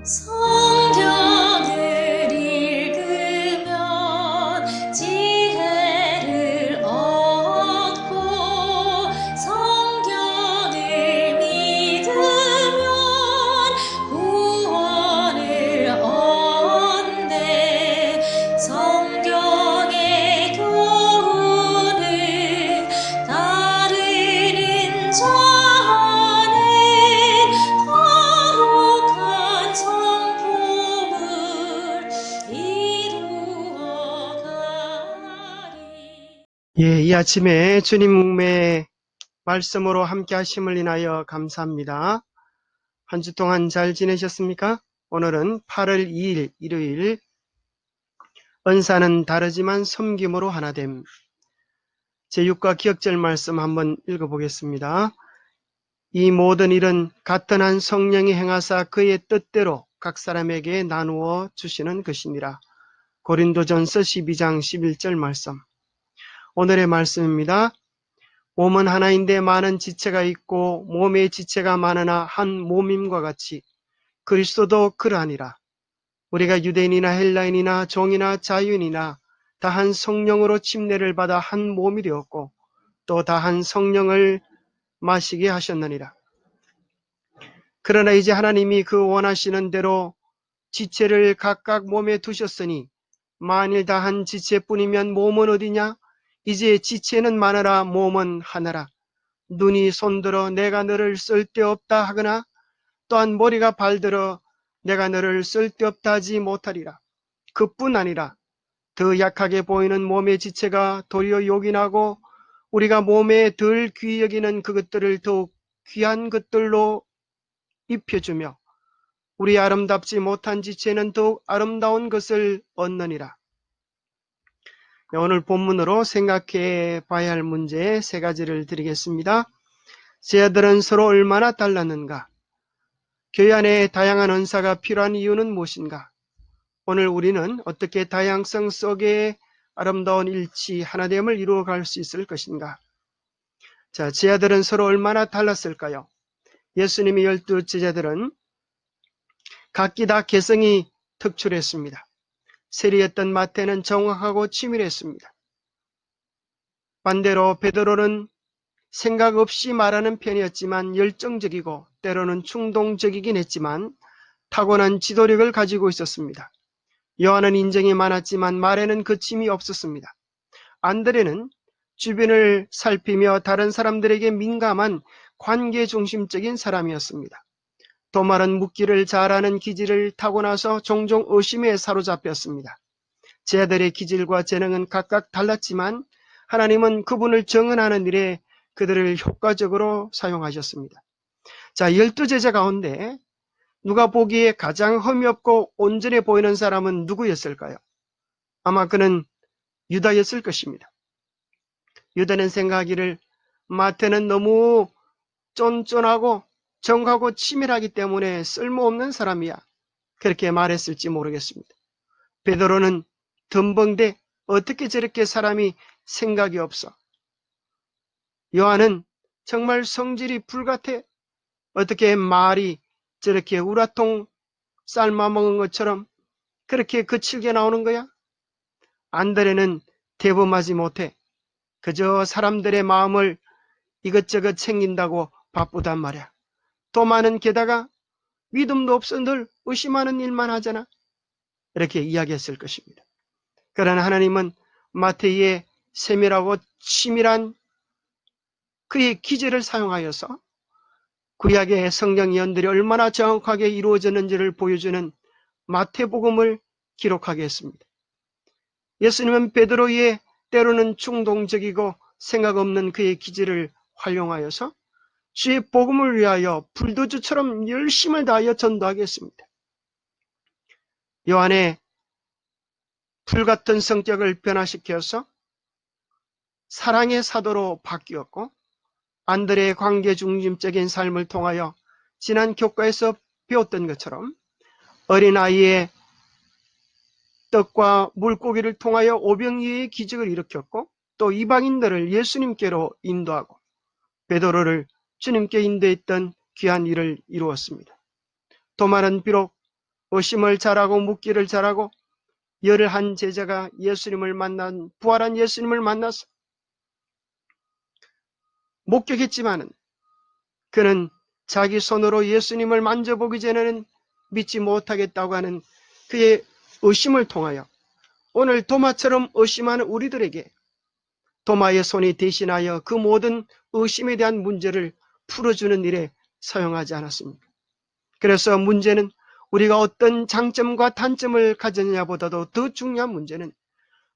성경을 읽으면 지혜를 얻고 성경을 믿으면 구원을 얻네. 성경의 교훈을 따르는 자는 거룩한 성품을 이루어가리. 이 아침에 주님의 말씀으로 함께 하심을 인하여 감사합니다. 한 주 동안 잘 지내셨습니까? 오늘은 8월 2일 일요일, 은사는 다르지만 섬김으로 하나됨. 제6과 기억절 말씀 한번 읽어보겠습니다. 이 모든 일은 같은 한 성령이 행하사 그의 뜻대로 각 사람에게 나누어 주시는 것이니라. 고린도전서 12장 11절 말씀. 오늘의 말씀입니다. 몸은 하나인데 많은 지체가 있고 몸의 지체가 많으나 한 몸임과 같이 그리스도도 그러하니라. 우리가 유대인이나 헬라인이나 종이나 자유인이나 다 한 성령으로 침례를 받아 한 몸이 되었고 또 다 한 성령을 마시게 하셨느니라. 그러나 이제 하나님이 그 원하시는 대로 지체를 각각 몸에 두셨으니 만일 다 한 지체뿐이면 몸은 어디냐? 이제 지체는 많으나 몸은 하나라. 눈이 손들어 내가 너를 쓸데없다 하거나 또한 머리가 발들어 내가 너를 쓸데없다 하지 못하리라. 그뿐 아니라 더 약하게 보이는 몸의 지체가 도리어 요긴하고 우리가 몸에 덜 귀히 여기는 그것들을 더욱 귀한 것들로 입혀주며 우리 아름답지 못한 지체는 더욱 아름다운 것을 얻느니라. 오늘 본문으로 생각해 봐야 할 문제 세 가지를 드리겠습니다. 제자들은 서로 얼마나 달랐는가? 교회 안에 다양한 은사가 필요한 이유는 무엇인가? 오늘 우리는 어떻게 다양성 속에 아름다운 일치, 하나됨을 이루어갈 수 있을 것인가? 자, 제자들은 서로 얼마나 달랐을까요? 예수님의 12 제자들은 각기 다 개성이 특출했습니다. 세리였던 마태는 정확하고 치밀했습니다. 반대로 베드로는 생각 없이 말하는 편이었지만 열정적이고 때로는 충동적이긴 했지만 타고난 지도력을 가지고 있었습니다. 요한은 인정이 많았지만 말에는 거침이 없었습니다. 안드레는 주변을 살피며 다른 사람들에게 민감한 관계 중심적인 사람이었습니다. 도마는 묻기를 잘하는 기질을 타고나서 종종 의심에 사로잡혔습니다. 제자들의 기질과 재능은 각각 달랐지만 하나님은 그분을 정언하는 일에 그들을 효과적으로 사용하셨습니다. 자, 12제자 가운데 누가 보기에 가장 흠이 없고 온전해 보이는 사람은 누구였을까요? 아마 그는 유다였을 것입니다. 유다는 생각하기를 마태는 너무 쫀쫀하고 정하고 치밀하기 때문에 쓸모없는 사람이야. 그렇게 말했을지 모르겠습니다. 베드로는 덤벙대 어떻게 저렇게 사람이 생각이 없어. 요한은 정말 성질이 불같아. 어떻게 말이 저렇게 우라통 삶아먹은 것처럼 그렇게 거칠게 나오는 거야? 안드레는 대범하지 못해. 그저 사람들의 마음을 이것저것 챙긴다고 바쁘단 말이야. 도마는 게다가 믿음도 없어 늘 의심하는 일만 하잖아. 이렇게 이야기했을 것입니다. 그러나 하나님은 마태의 세밀하고 치밀한 그의 기제를 사용하여서 구약의 성경 예언들이 얼마나 정확하게 이루어졌는지를 보여주는 마태복음을 기록하게 했습니다. 예수님은 베드로의 때로는 충동적이고 생각 없는 그의 기질을 활용하여서 주의 복음을 위하여 불도저처럼 열심을 다하여 전도하게 했습니다. 요한의 불같은 성격을 변화시켜서 사랑의 사도로 바뀌었고 안드레의 관계 중심적인 삶을 통하여 지난 교과에서 배웠던 것처럼 어린아이의 떡과 물고기를 통하여 오병이의 기적을 일으켰고 또 이방인들을 예수님께로 인도하고 베드로를 주님께 인도했던 귀한 일을 이루었습니다. 도마는 비록 의심을 잘하고 묻기를 잘하고 열을 한 제자가 예수님을 만난 부활한 예수님을 만나서 목격했지만은 그는 자기 손으로 예수님을 만져보기 전에는 믿지 못하겠다고 하는 그의 의심을 통하여 오늘 도마처럼 의심하는 우리들에게 도마의 손이 대신하여 그 모든 의심에 대한 문제를 풀어주는 일에 사용하지 않았습니까? 그래서 문제는 우리가 어떤 장점과 단점을 가졌느냐보다도 더 중요한 문제는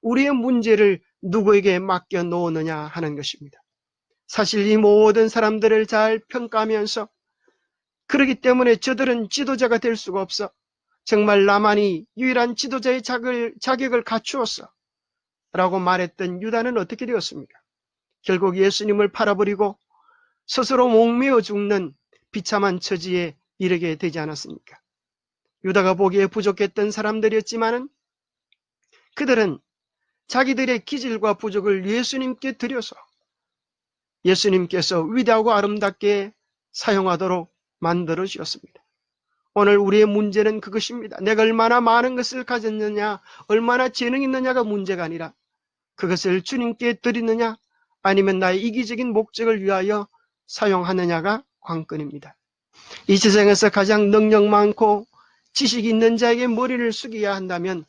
우리의 문제를 누구에게 맡겨 놓느냐 하는 것입니다. 사실 이 모든 사람들을 잘 평가하면서 그렇기 때문에 저들은 지도자가 될 수가 없어. 정말 나만이 유일한 지도자의 자격을 갖추었어. 라고 말했던 유다는 어떻게 되었습니까? 결국 예수님을 팔아버리고 스스로 목매어 죽는 비참한 처지에 이르게 되지 않았습니까? 유다가 보기에 부족했던 사람들이었지만은 그들은 자기들의 기질과 부족을 예수님께 드려서 예수님께서 위대하고 아름답게 사용하도록 만들어 주셨습니다. 오늘 우리의 문제는 그것입니다. 내가 얼마나 많은 것을 가졌느냐, 얼마나 재능이 있느냐가 문제가 아니라 그것을 주님께 드리느냐 아니면 나의 이기적인 목적을 위하여 사용하느냐가 관건입니다. 이 세상에서 가장 능력 많고 지식이 있는 자에게 머리를 숙여야 한다면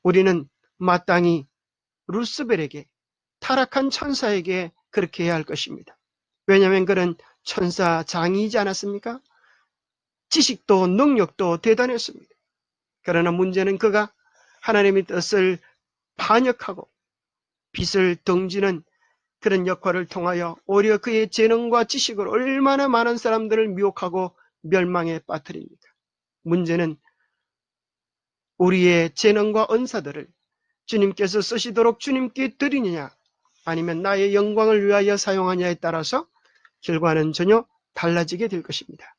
우리는 마땅히 루스벨에게, 타락한 천사에게 그렇게 해야 할 것입니다. 왜냐하면 그는 천사장이지 않았습니까? 지식도 능력도 대단했습니다. 그러나 문제는 그가 하나님의 뜻을 반역하고 빛을 등지는 그런 역할을 통하여 오히려 그의 재능과 지식을 얼마나 많은 사람들을 미혹하고 멸망에 빠뜨립니까? 문제는 우리의 재능과 은사들을 주님께서 쓰시도록 주님께 드리느냐 아니면 나의 영광을 위하여 사용하냐에 따라서 결과는 전혀 달라지게 될 것입니다.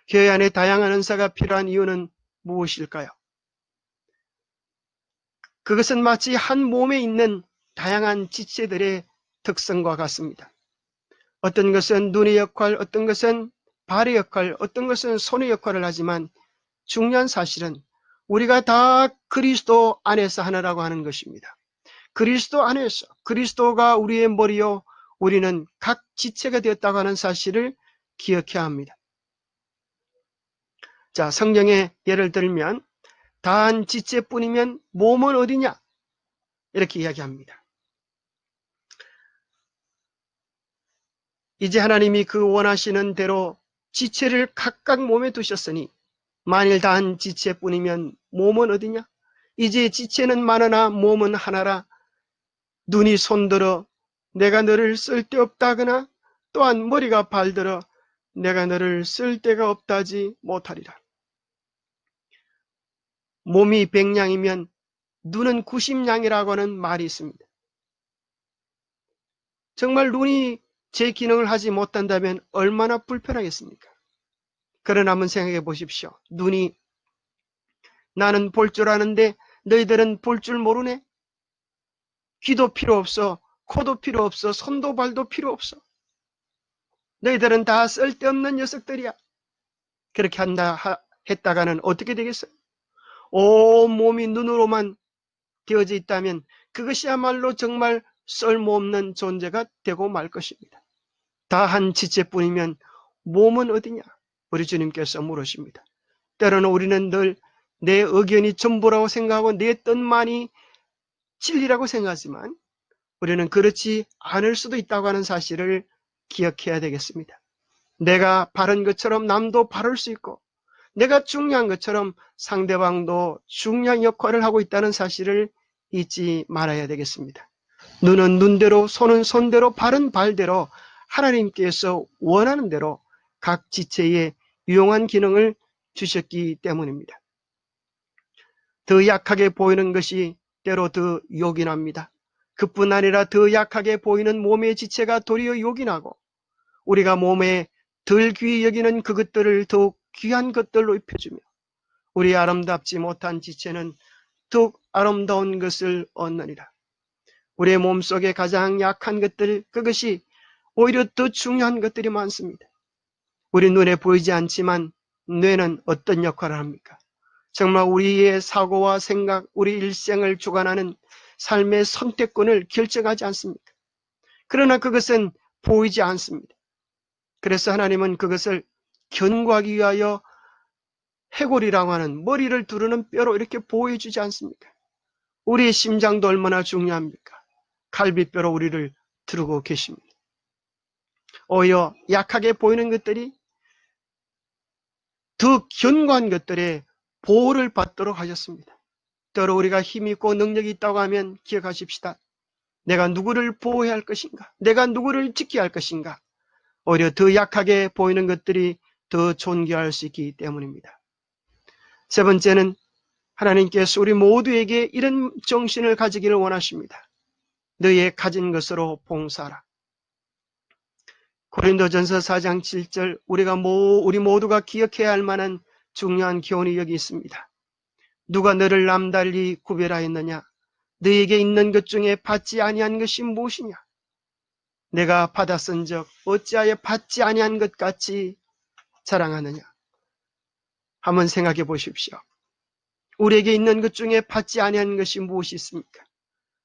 교회 안에 다양한 은사가 필요한 이유는 무엇일까요? 그것은 마치 한 몸에 있는 다양한 지체들의 특성과 같습니다. 어떤 것은 눈의 역할, 어떤 것은 발의 역할, 어떤 것은 손의 역할을 하지만 중요한 사실은 우리가 다 그리스도 안에서 하나라고 하는 것입니다. 그리스도 안에서, 그리스도가 우리의 머리요 우리는 각 지체가 되었다고 하는 사실을 기억해야 합니다. 자, 성경에 예를 들면 다한 지체뿐이면 몸은 어디냐? 이렇게 이야기합니다. 이제 하나님이 그 원하시는 대로 지체를 각각 몸에 두셨으니 만일 다한 지체뿐이면 몸은 어디냐? 이제 지체는 많으나 몸은 하나라. 눈이 손들어 내가 너를 쓸데없다거나 또한 머리가 발들어 내가 너를 쓸데가 없다지 못하리라. 몸이 100냥이면 눈은 90냥이라고 하는 말이 있습니다. 정말 눈이 제 기능을 하지 못한다면 얼마나 불편하겠습니까? 그러나 한번 생각해 보십시오. 눈이 나는 볼 줄 아는데 너희들은 볼 줄 모르네? 귀도 필요 없어, 코도 필요 없어, 손도 발도 필요 없어. 너희들은 다 쓸데없는 녀석들이야. 그렇게 했다가는 어떻게 되겠어요? 온 몸이 눈으로만 되어져 있다면 그것이야말로 정말 쓸모없는 존재가 되고 말 것입니다. 다 한 지체뿐이면 몸은 어디냐? 우리 주님께서 물으십니다. 때로는 우리는 늘 내 의견이 전부라고 생각하고 내 뜻만이 진리라고 생각하지만 우리는 그렇지 않을 수도 있다고 하는 사실을 기억해야 되겠습니다. 내가 바른 것처럼 남도 바를 수 있고 내가 중요한 것처럼 상대방도 중요한 역할을 하고 있다는 사실을 잊지 말아야 되겠습니다. 눈은 눈대로, 손은 손대로, 발은 발대로 하나님께서 원하는 대로 각 지체에 유용한 기능을 주셨기 때문입니다. 더 약하게 보이는 것이 때로 더 요긴합니다. 그뿐 아니라 더 약하게 보이는 몸의 지체가 도리어 요긴하고 우리가 몸에 덜 귀히 여기는 그것들을 더욱 귀한 것들로 입혀주며 우리 아름답지 못한 지체는 더욱 아름다운 것을 얻느니라. 우리의 몸속에 가장 약한 것들, 그것이 오히려 더 중요한 것들이 많습니다. 우리 눈에 보이지 않지만 뇌는 어떤 역할을 합니까? 정말 우리의 사고와 생각, 우리 일생을 주관하는 삶의 선택권을 결정하지 않습니까? 그러나 그것은 보이지 않습니다. 그래서 하나님은 그것을 견고하기 위하여 해골이라고 하는 머리를 두르는 뼈로 이렇게 보여주지 않습니까? 우리의 심장도 얼마나 중요합니까? 갈비뼈로 우리를 두르고 계십니다. 오히려 약하게 보이는 것들이 더 견고한 것들의 보호를 받도록 하셨습니다. 때로 우리가 힘이 있고 능력이 있다고 하면 기억하십시다. 내가 누구를 보호해야 할 것인가? 내가 누구를 지켜야 할 것인가? 오히려 더 약하게 보이는 것들이 더 존귀할 수 있기 때문입니다. 세 번째는 하나님께서 우리 모두에게 이런 정신을 가지기를 원하십니다. 너의 가진 것으로 봉사하라. 고린도전서 4장 7절 우리 모두가 기억해야 할 만한 중요한 교훈이 여기 있습니다. 누가 너를 남달리 구별하였느냐? 너에게 있는 것 중에 받지 아니한 것이 무엇이냐? 내가 받았은즉 어찌하여 받지 아니한 것 같이 자랑하느냐? 한번 생각해 보십시오. 우리에게 있는 것 중에 받지 아니한 것이 무엇이 있습니까?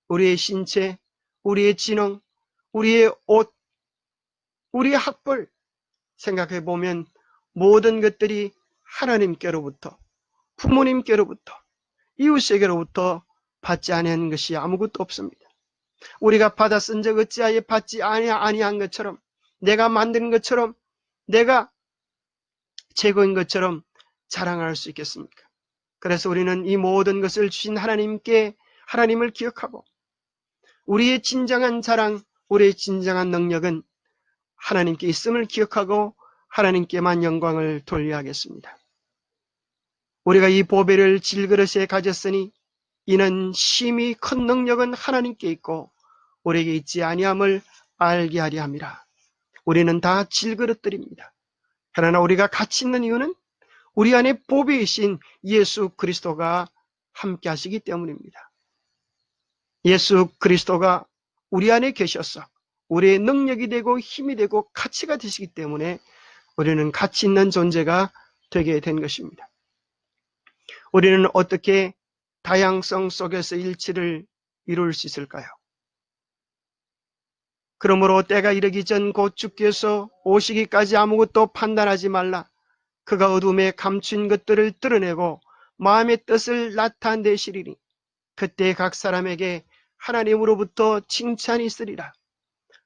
우리의 신체, 우리의 지능, 우리의 옷, 우리의 학벌 생각해 보면 모든 것들이 하나님께로부터, 부모님께로부터, 이웃에게로부터 받지 아니한 것이 아무것도 없습니다. 우리가 받았은즉 어찌하여 받지 아니한 것처럼, 내가 만든 것처럼, 내가 최고인 것처럼 자랑할 수 있겠습니까? 그래서 우리는 이 모든 것을 주신 하나님을 기억하고 우리의 진정한 자랑, 우리의 진정한 능력은 하나님께 있음을 기억하고 하나님께만 영광을 돌려야 하겠습니다. 우리가 이 보배를 질그릇에 가졌으니 이는 심히 큰 능력은 하나님께 있고 우리에게 있지 아니함을 알게 하려 함이라. 우리는 다 질그릇들입니다. 그러나 우리가 가치 있는 이유는 우리 안에 보배이신 예수 그리스도가 함께 하시기 때문입니다. 예수 그리스도가 우리 안에 계셔서 우리의 능력이 되고 힘이 되고 가치가 되시기 때문에 우리는 가치 있는 존재가 되게 된 것입니다. 우리는 어떻게 다양성 속에서 일치를 이룰 수 있을까요? 그러므로 때가 이르기 전 곧 주께서 오시기까지 아무것도 판단하지 말라. 그가 어둠에 감춘 것들을 드러내고 마음의 뜻을 나타내시리니 그때 각 사람에게 하나님으로부터 칭찬이 있으리라.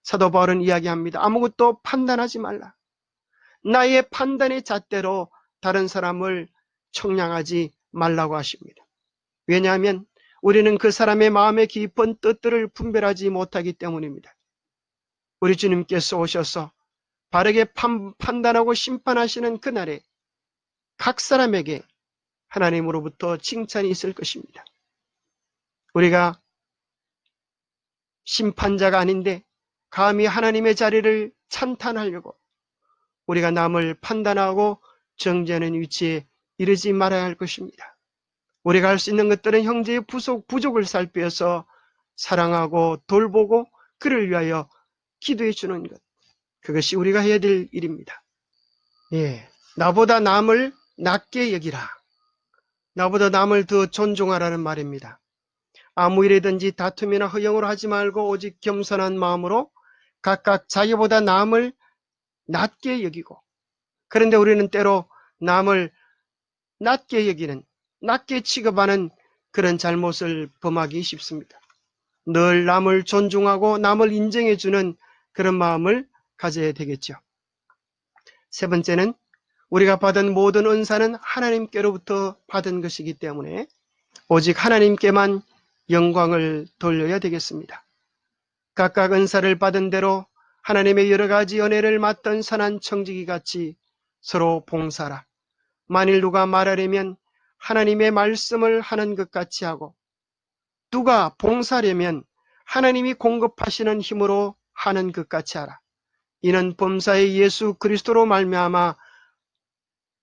사도 바울은 이야기합니다. 아무것도 판단하지 말라. 나의 판단의 잣대로 다른 사람을 청량하지 말라고 하십니다. 왜냐하면 우리는 그 사람의 마음의 깊은 뜻들을 분별하지 못하기 때문입니다. 우리 주님께서 오셔서 바르게 판단하고 심판하시는 그날에 각 사람에게 하나님으로부터 칭찬이 있을 것입니다. 우리가 심판자가 아닌데 감히 하나님의 자리를 찬탄하려고 우리가 남을 판단하고 정죄하는 위치에 이르지 말아야 할 것입니다. 우리가 할 수 있는 것들은 형제의 부족을 살펴서 사랑하고 돌보고 그를 위하여 기도해 주는 것. 그것이 우리가 해야 될 일입니다. 예, 나보다 남을 낮게 여기라. 나보다 남을 더 존중하라는 말입니다. 아무 일이든지 다툼이나 허영으로 하지 말고 오직 겸손한 마음으로 각각 자기보다 남을 낮게 여기고, 그런데 우리는 때로 남을 낮게 여기는, 낮게 취급하는 그런 잘못을 범하기 쉽습니다. 늘 남을 존중하고 남을 인정해주는 그런 마음을 가져야 되겠죠. 세 번째는 우리가 받은 모든 은사는 하나님께로부터 받은 것이기 때문에 오직 하나님께만 영광을 돌려야 되겠습니다. 각각 은사를 받은 대로 하나님의 여러 가지 은혜를 맡던 선한 청지기 같이 서로 봉사하라. 만일 누가 말하려면 하나님의 말씀을 하는 것 같이 하고, 누가 봉사하려면 하나님이 공급하시는 힘으로 하는 것 같이 하라. 이는 범사의 예수 그리스도로 말미암아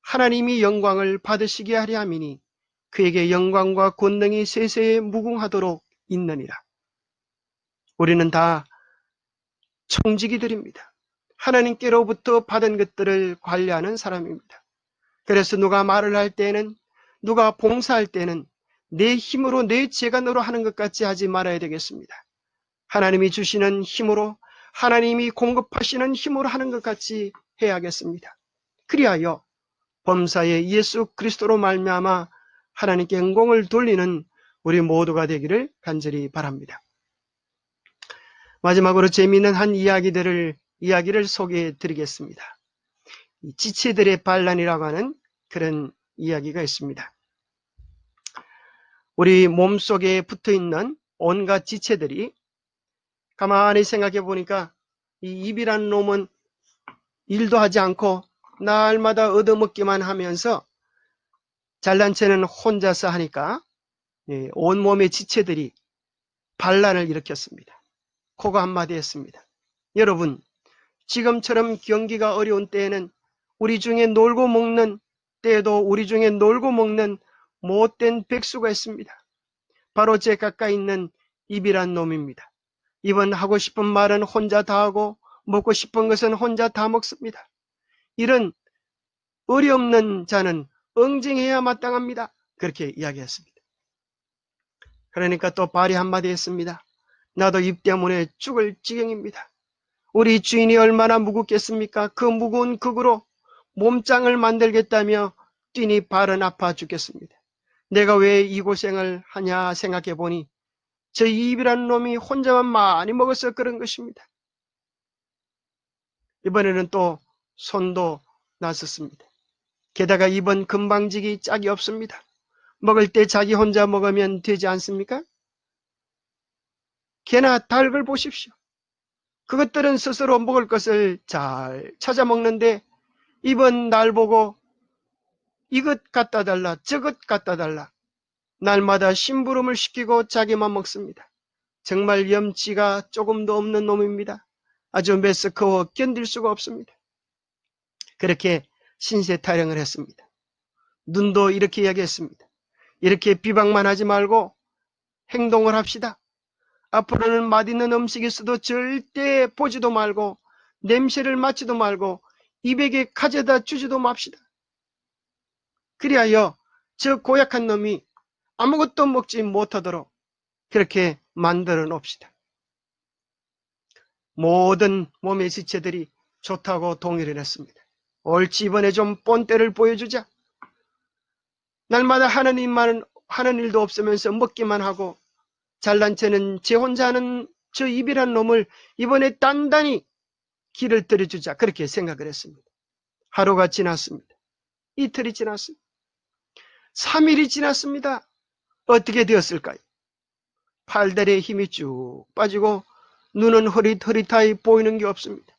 하나님이 영광을 받으시게 하려 함이니 그에게 영광과 권능이 세세에 무궁하도록 있느니라. 우리는 다 청지기들입니다. 하나님께로부터 받은 것들을 관리하는 사람입니다. 그래서 누가 말을 할 때는, 누가 봉사할 때는 내 힘으로, 내 재간으로 하는 것 같이 하지 말아야 되겠습니다. 하나님이 주시는 힘으로, 하나님이 공급하시는 힘으로 하는 것 같이 해야겠습니다. 그리하여 범사에 예수 그리스도로 말미암아 하나님께 영광을 돌리는 우리 모두가 되기를 간절히 바랍니다. 마지막으로 재미있는 한 이야기를 소개해 드리겠습니다. 지체들의 반란이라고 하는 그런 이야기가 있습니다. 우리 몸속에 붙어있는 온갖 지체들이 가만히 생각해 보니까 이 입이라는 놈은 일도 하지 않고 날마다 얻어먹기만 하면서 잘난 체는 혼자서 하니까 온몸의 지체들이 반란을 일으켰습니다. 코가 한마디 했습니다. 여러분, 지금처럼 경기가 어려운 때에는 우리 중에 놀고 먹는 때에도 우리 중에 놀고 먹는 못된 백수가 있습니다. 바로 제 가까이 있는 입이란 놈입니다. 입은 하고 싶은 말은 혼자 다 하고 먹고 싶은 것은 혼자 다 먹습니다. 이런 어리없는 자는 응징해야 마땅합니다. 그렇게 이야기했습니다. 그러니까 또 발이 한마디 했습니다. 나도 입 때문에 죽을 지경입니다. 우리 주인이 얼마나 무겁겠습니까? 그 무거운 극으로 몸짱을 만들겠다며 뛰니 발은 아파 죽겠습니다. 내가 왜 이 고생을 하냐 생각해 보니 저 입이라는 놈이 혼자만 많이 먹어서 그런 것입니다. 이번에는 또 손도 나섰습니다. 게다가 입은 금방지기 짝이 없습니다. 먹을 때 자기 혼자 먹으면 되지 않습니까? 개나 닭을 보십시오. 그것들은 스스로 먹을 것을 잘 찾아 먹는데 입은 날 보고 이것 갖다 달라 저것 갖다 달라 날마다 심부름을 시키고 자기만 먹습니다. 정말 염치가 조금도 없는 놈입니다. 아주 메스꺼워 견딜 수가 없습니다. 그렇게 신세 타령을 했습니다. 눈도 이렇게 이야기했습니다. 이렇게 비방만 하지 말고 행동을 합시다. 앞으로는 맛있는 음식이 있어도 절대 보지도 말고 냄새를 맡지도 말고 입에게 가져다 주지도 맙시다. 그리하여 저 고약한 놈이 아무것도 먹지 못하도록 그렇게 만들어 놓읍시다. 모든 몸의 지체들이 좋다고 동의를 했습니다. 옳지, 이번에 좀 본때를 보여주자. 날마다 하는 일도 없으면서 먹기만 하고 잘난 체는 제 혼자 하는 저 입이란 놈을 이번에 단단히 길을 들여주자. 그렇게 생각을 했습니다. 하루가 지났습니다. 이틀이 지났습니다. 3일이 지났습니다. 어떻게 되었을까요? 팔다리에 힘이 쭉 빠지고 눈은 흐릿흐릿하게 보이는 게 없습니다.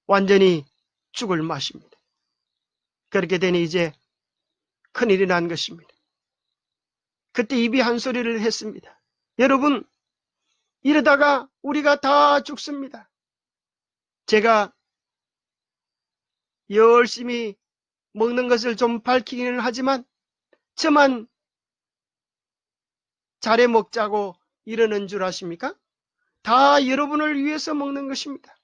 완전히 죽을 맛입니다. 그렇게 되니 이제 큰일이 난 것입니다. 그때 입이 한 소리를 했습니다. 여러분, 이러다가 우리가 다 죽습니다. 제가 열심히 먹는 것을 좀 밝히기는 하지만 저만 잘해 먹자고 이러는 줄 아십니까? 다 여러분을 위해서 먹는 것입니다.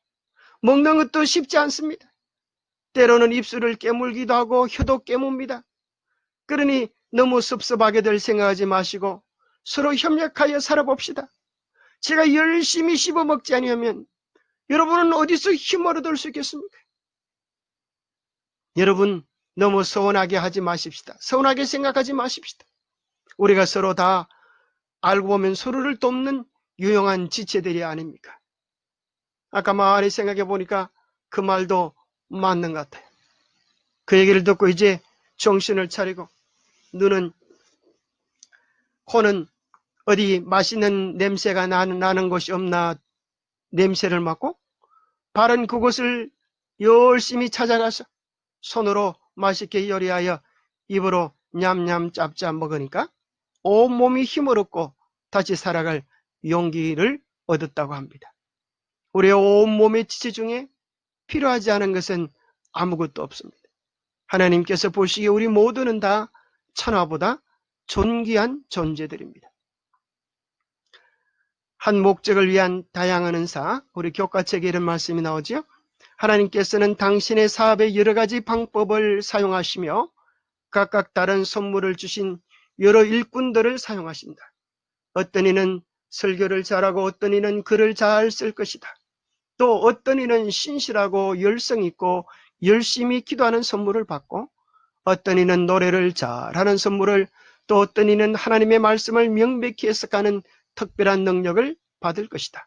먹는 것도 쉽지 않습니다. 때로는 입술을 깨물기도 하고 혀도 깨뭅니다. 그러니 너무 섭섭하게들 생각하지 마시고 서로 협력하여 살아봅시다. 제가 열심히 씹어먹지 아니하면 여러분은 어디서 힘을 얻을 수 있겠습니까? 여러분, 너무 서운하게 하지 마십시다. 서운하게 생각하지 마십시다. 우리가 서로 다 알고 보면 서로를 돕는 유용한 지체들이 아닙니까? 아까 말을 생각해 보니까 그 말도 맞는 것 같아요. 그 얘기를 듣고 이제 정신을 차리고 코는 어디 맛있는 냄새가 나는 곳이 없나 냄새를 맡고 발은 그곳을 열심히 찾아가서 손으로 맛있게 요리하여 입으로 냠냠 짭짭 먹으니까 온몸이 힘을 얻고 다시 살아갈 용기를 얻었다고 합니다. 우리의 온몸의 지체 중에 필요하지 않은 것은 아무것도 없습니다. 하나님께서 보시기에 우리 모두는 다 천하보다 존귀한 존재들입니다. 한 목적을 위한 다양한 은사, 우리 교과책에 이런 말씀이 나오죠. 하나님께서는 당신의 사업의 여러 가지 방법을 사용하시며 각각 다른 선물을 주신 여러 일꾼들을 사용하신다. 어떤 이는 설교를 잘하고 어떤 이는 글을 잘 쓸 것이다. 또 어떤 이는 신실하고 열성 있고 열심히 기도하는 선물을 받고 어떤 이는 노래를 잘하는 선물을, 또 어떤 이는 하나님의 말씀을 명백히 해석하는 특별한 능력을 받을 것이다.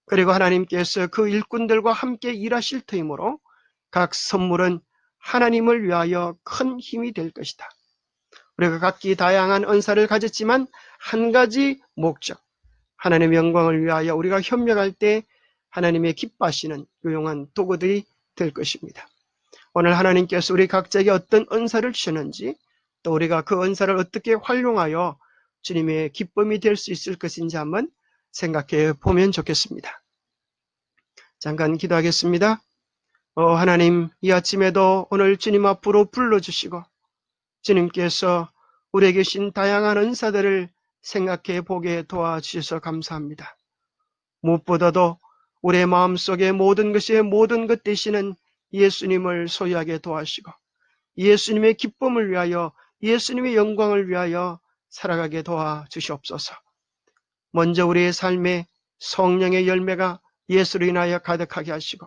그리고 하나님께서 그 일꾼들과 함께 일하실 터이므로 각 선물은 하나님을 위하여 큰 힘이 될 것이다. 우리가 각기 다양한 은사를 가졌지만 한 가지 목적, 하나님의 영광을 위하여 우리가 협력할 때 하나님의 기뻐하시는 유용한 도구들이 될 것입니다. 오늘 하나님께서 우리 각자에게 어떤 은사를 주셨는지, 또 우리가 그 은사를 어떻게 활용하여 주님의 기쁨이 될 수 있을 것인지 한번 생각해 보면 좋겠습니다. 잠깐 기도하겠습니다. 하나님, 이 아침에도 오늘 주님 앞으로 불러주시고 주님께서 우리에게 주신 다양한 은사들을 생각해 보게 도와주셔서 감사합니다. 무엇보다도 우리의 마음속에 모든 것의 모든 것 되시는 예수님을 소유하게 도와주시고 예수님의 기쁨을 위하여, 예수님의 영광을 위하여 살아가게 도와주시옵소서. 먼저 우리의 삶에 성령의 열매가 예수로 인하여 가득하게 하시고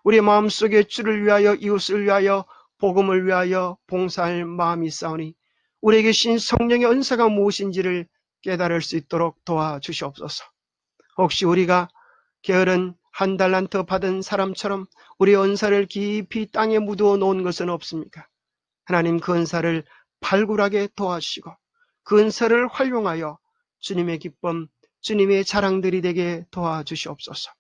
우리 마음속에 주를 위하여, 이웃을 위하여, 복음을 위하여 봉사할 마음이 있사오니 우리에게 신 성령의 은사가 무엇인지를 깨달을 수 있도록 도와주시옵소서. 혹시 우리가 게으른 한 달란트 받은 사람처럼 우리 은사를 깊이 땅에 묻어 놓은 것은 없습니까? 하나님, 그 은사를 발굴하게 도와주시고 그 은사를 활용하여 주님의 기쁨, 주님의 자랑들이 되게 도와주시옵소서.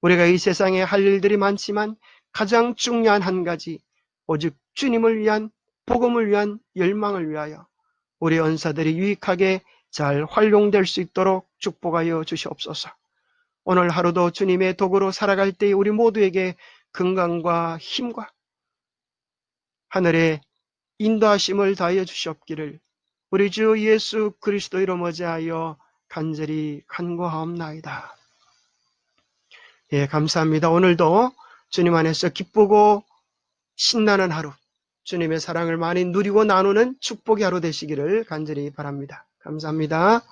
우리가 이 세상에 할 일들이 많지만 가장 중요한 한 가지, 오직 주님을 위한, 복음을 위한 열망을 위하여 우리 은사들이 유익하게 잘 활용될 수 있도록 축복하여 주시옵소서. 오늘 하루도 주님의 도구로 살아갈 때 우리 모두에게 건강과 힘과 하늘의 인도하심을 다하여 주시옵기를 우리 주 예수 그리스도 이름 어지하여 간절히 간구하옵나이다. 예, 감사합니다. 오늘도 주님 안에서 기쁘고 신나는 하루, 주님의 사랑을 많이 누리고 나누는 축복의 하루 되시기를 간절히 바랍니다. 감사합니다.